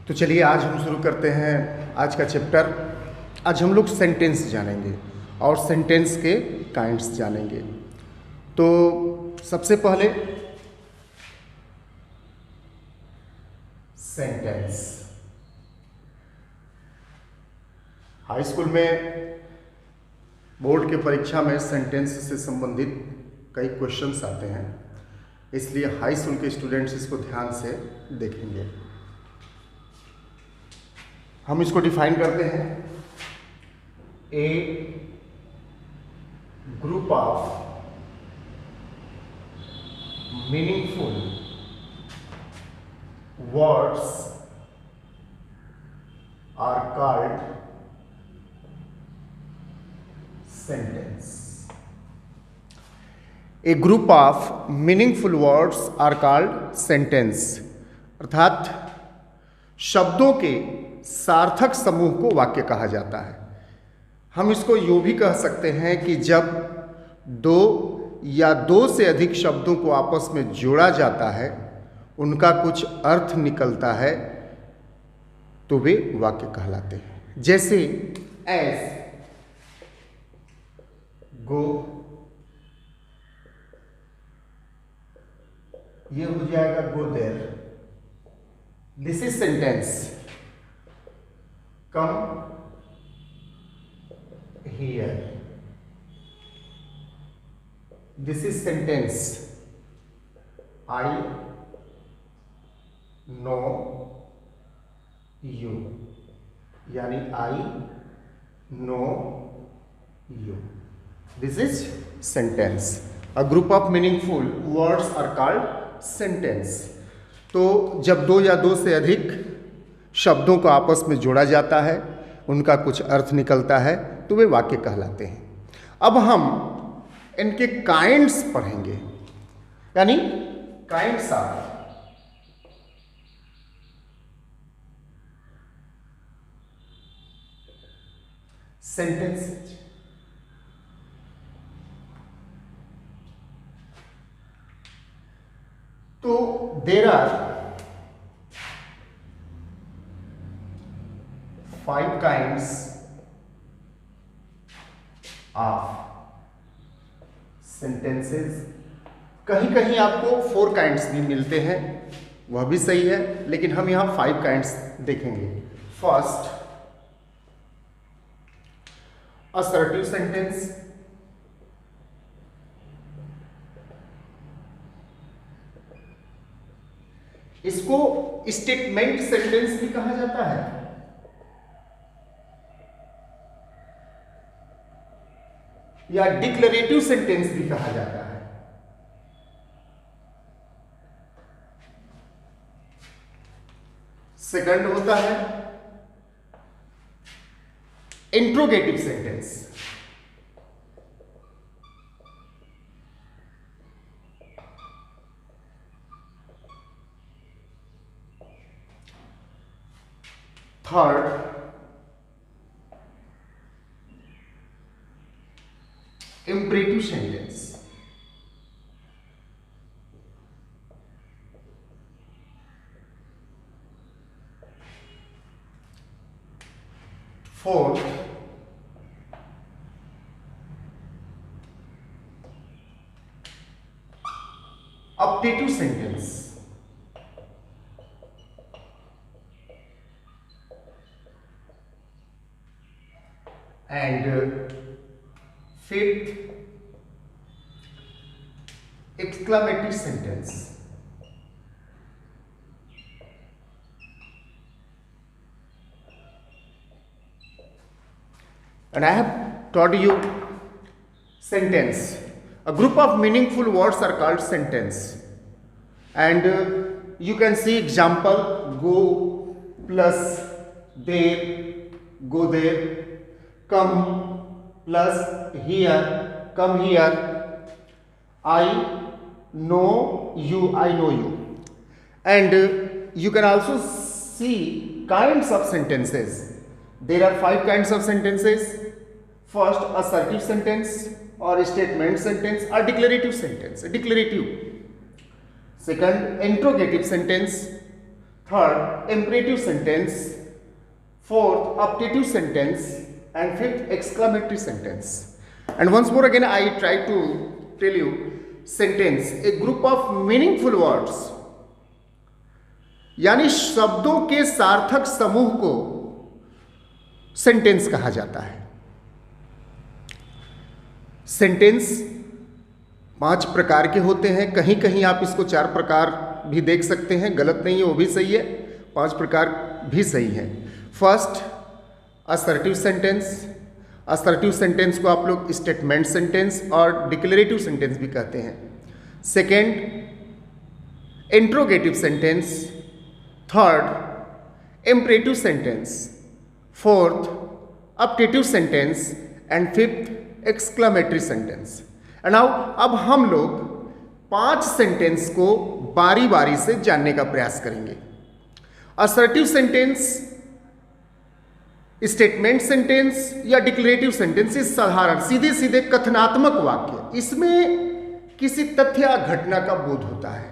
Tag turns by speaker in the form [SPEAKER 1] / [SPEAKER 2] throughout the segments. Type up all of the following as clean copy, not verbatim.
[SPEAKER 1] तो चलिए आज हम शुरू करते हैं आज का चैप्टर। आज हम लोग सेंटेंस जानेंगे और सेंटेंस के काइंड्स जानेंगे। तो सबसे पहले सेंटेंस। हाई स्कूल में बोर्ड के परीक्षा में सेंटेंस से संबंधित कई क्वेश्चंस आते हैं, इसलिए हाई स्कूल के स्टूडेंट्स इसको ध्यान से देखेंगे। हम इसको डिफाइन करते हैं, a group of meaningful words are called sentence. A group of meaningful words are called sentence, अर्थात शब्दों के सार्थक समूह को वाक्य कहा जाता है। हम इसको यूं भी कह सकते हैं कि जब दो या दो से अधिक शब्दों को आपस में जोड़ा जाता है, उनका कुछ अर्थ निकलता है, तो वे वाक्य कहलाते हैं। जैसे एज, गो, ये हो जाएगा go there, this is sentence. Come here, this is sentence. I know you, यानी I know you, this is sentence. A group of meaningful words are called sentence. तो जब दो या दो से अधिक शब्दों को आपस में जोड़ा जाता है, उनका कुछ अर्थ निकलता है, तो वे वाक्य कहलाते हैं। अब हम इनके काइंड्स पढ़ेंगे, यानी काइंड्स ऑफ सेंटेंस। तो there are 5 kinds of sentences। कहीं कहीं आपको 4 kinds भी मिलते हैं, वह भी सही है, लेकिन हम यहां 5 kinds देखेंगे। First, assertive sentence। इसको स्टेटमेंट सेंटेंस भी कहा जाता है। या डिक्लेरेटिव सेंटेंस भी कहा जाता है। सेकंड होता है interrogative sentence. Third, imperative sentence। Fourth, optative sentence। and fifth, exclamatory sentence। and I have taught you sentence. A group of meaningful words are called sentence, and you can see example: go plus there, go there; come plus here, come here; I know you, I know you. And you can also see kinds of sentences. There are 5 kinds of sentences. First, assertive sentence or statement sentence or declarative sentence. Declarative. Second, interrogative sentence. Third imperative sentence, fourth optative sentence, and fifth exclamatory sentence. And once more again I try to tell you, sentence a group of meaningful words, यानी शब्दों के सार्थक समूह को sentence कहा जाता है। Sentence 5 प्रकार के होते हैं, कहीं कहीं आप इसको 4 प्रकार भी देख सकते हैं, गलत नहीं है, वो भी सही है, 5 प्रकार भी सही है। First assertive sentence. Assertive sentence को आप लोग स्टेटमेंट सेंटेंस और डिक्लेरेटिव सेंटेंस भी कहते हैं। Second interrogative sentence. Third imperative sentence. Fourth optative sentence and fifth exclamatory sentence. Now अब हम लोग 5 सेंटेंस को बारी बारी से जानने का प्रयास करेंगे। असर्टिव सेंटेंस, स्टेटमेंट सेंटेंस या डिक्लेरेटिव सेंटेंस इस साधारण सीधे सीधे कथनात्मक वाक्य, इसमें किसी तथ्य या घटना का बोध होता है।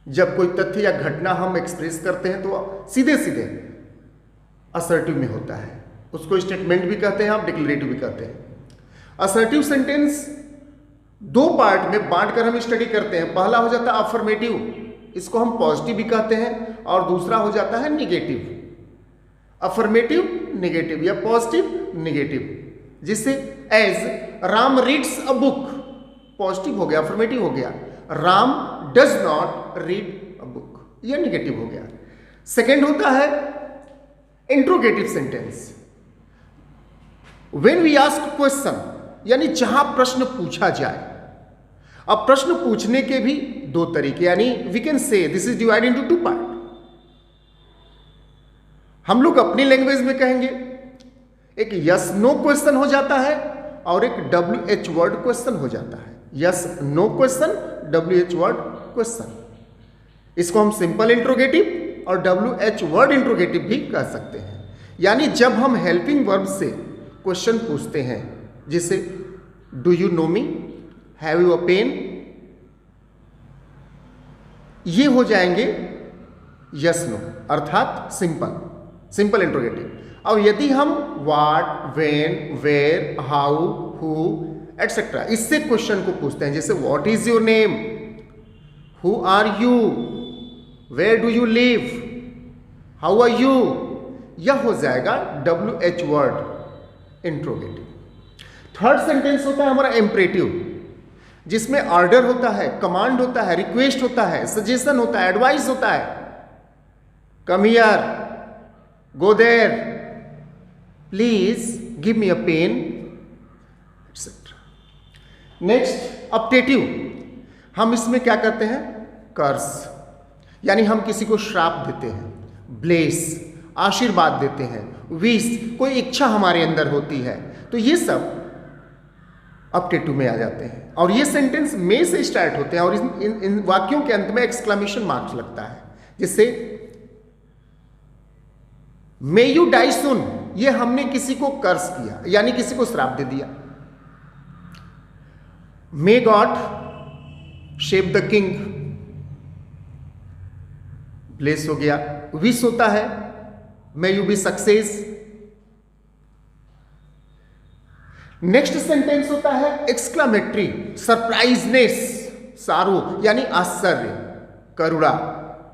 [SPEAKER 1] जब कोई तथ्य या घटना हम एक्सप्रेस करते हैं तो सीधे सीधे असर्टिव में होता है, उसको स्टेटमेंट भी कहते हैं, आप डिक्लेरेटिव भी कहते हैं। असर्टिव सेंटेंस 2 पार्ट में बांटकर हम स्टडी करते हैं। पहला हो जाता है अफर्मेटिव, इसको हम पॉजिटिव भी कहते हैं, और दूसरा हो जाता है निगेटिव। अफर्मेटिव नेगेटिव या पॉजिटिव नेगेटिव। जिससे as Ram reads a book, positive हो गया, अफर्मेटिव हो गया। Ram does not read a book, यह नेगेटिव हो गया। सेकेंड होता है interrogative sentence. When we ask question, यानी जहां प्रश्न पूछा जाए। अब प्रश्न पूछने के भी 2 तरीके, यानी we can say this is divided into 2 part. हम लोग अपनी लैंग्वेज में कहेंगे, एक यस नो क्वेश्चन हो जाता है और एक WH वर्ड क्वेश्चन हो जाता है। Yes no question, WH word question. इसको हम सिंपल इंट्रोगेटिव और WH वर्ड इंट्रोगेटिव भी कह सकते हैं। यानी जब हम हेल्पिंग वर्ब से क्वेश्चन पूछते हैं, जैसे do you know me, have you a pen, ये हो जाएंगे यस नो, अर्थात सिंपल इंट्रोगेटिव। अब यदि हम what, when, where, how, who etcetera इससे क्वेश्चन को पूछते हैं, जैसे what is your name, who are you, where do you live, how are you, यह हो जाएगा WH word interrogative. Third sentence होता है हमारा इम्परेटिव, जिसमें ऑर्डर होता है, कमांड होता है, रिक्वेस्ट होता है, सजेशन होता है, एडवाइस होता है। Come here, go there, please give me a pen, etcetera. Next optative, हम इसमें क्या करते हैं, कर्स, यानी हम किसी को श्राप देते हैं। ब्लेस, आशीर्वाद देते हैं। विश, कोई इच्छा हमारे अंदर होती है, तो ये सब अपटेटिव में आ जाते हैं। और ये सेंटेंस में से स्टार्ट होते हैं और इन वाक्यों के अंत में एक्सक्लेमेशन मार्क्स लगता है, जिससे मे यू डाई सुन, ये हमने किसी को कर्स किया, यानी किसी को श्राप दे दिया। May God shape the king, bless हो गया। विश होता है may you B success. Next sentence होता है एक्सक्लेमेटरी, सरप्राइजनेस, सारू, यानी आश्चर्य, करुणा,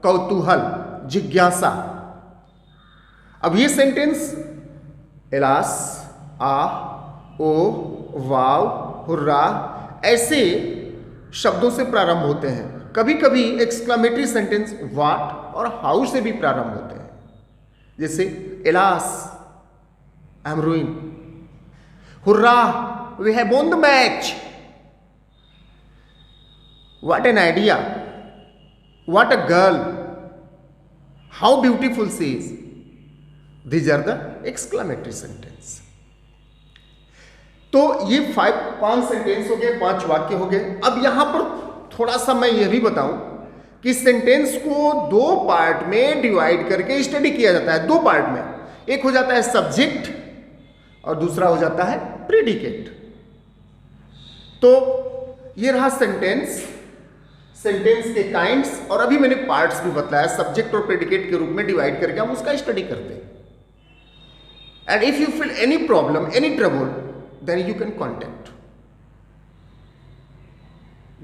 [SPEAKER 1] कौतूहल, जिज्ञासा। अब ये sentence alas, oh, wow, hurrah ऐसे शब्दों से प्रारंभ होते हैं। कभी कभी एक्सक्लेमेटरी सेंटेंस व्हाट और हाउ से भी प्रारंभ होते हैं, जैसे alas, I am ruin, hurrah, we have won the match, what an idea, what a girl, how beautiful she is. These are the exclamatory sentence. तो ये 5 सेंटेंस हो गए, 5 वाक्य हो गए। अब यहां पर थोड़ा सा मैं यह भी बताऊं कि सेंटेंस को 2 पार्ट में डिवाइड करके स्टडी किया जाता है। 2 पार्ट में, एक हो जाता है सब्जेक्ट और दूसरा हो जाता है प्रेडिकेट। तो ये रहा सेंटेंस। सेंटेंस के काइंड्स, और अभी मैंने पार्ट्स भी बतलाया, सब्जेक्ट और प्रेडिकेट के रूप में डिवाइड करके हम उसका स्टडी करते हैं। And if you feel any problem, any trouble, then you can contact.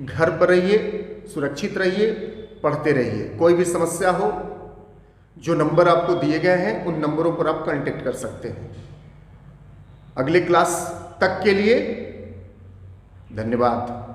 [SPEAKER 1] घर पर रहिए, सुरक्षित रहिए, पढ़ते रहिए। कोई भी समस्या हो, जो नंबर आपको दिए गए हैं उन नंबरों पर आप कांटेक्ट कर सकते हैं। अगले क्लास तक के लिए धन्यवाद।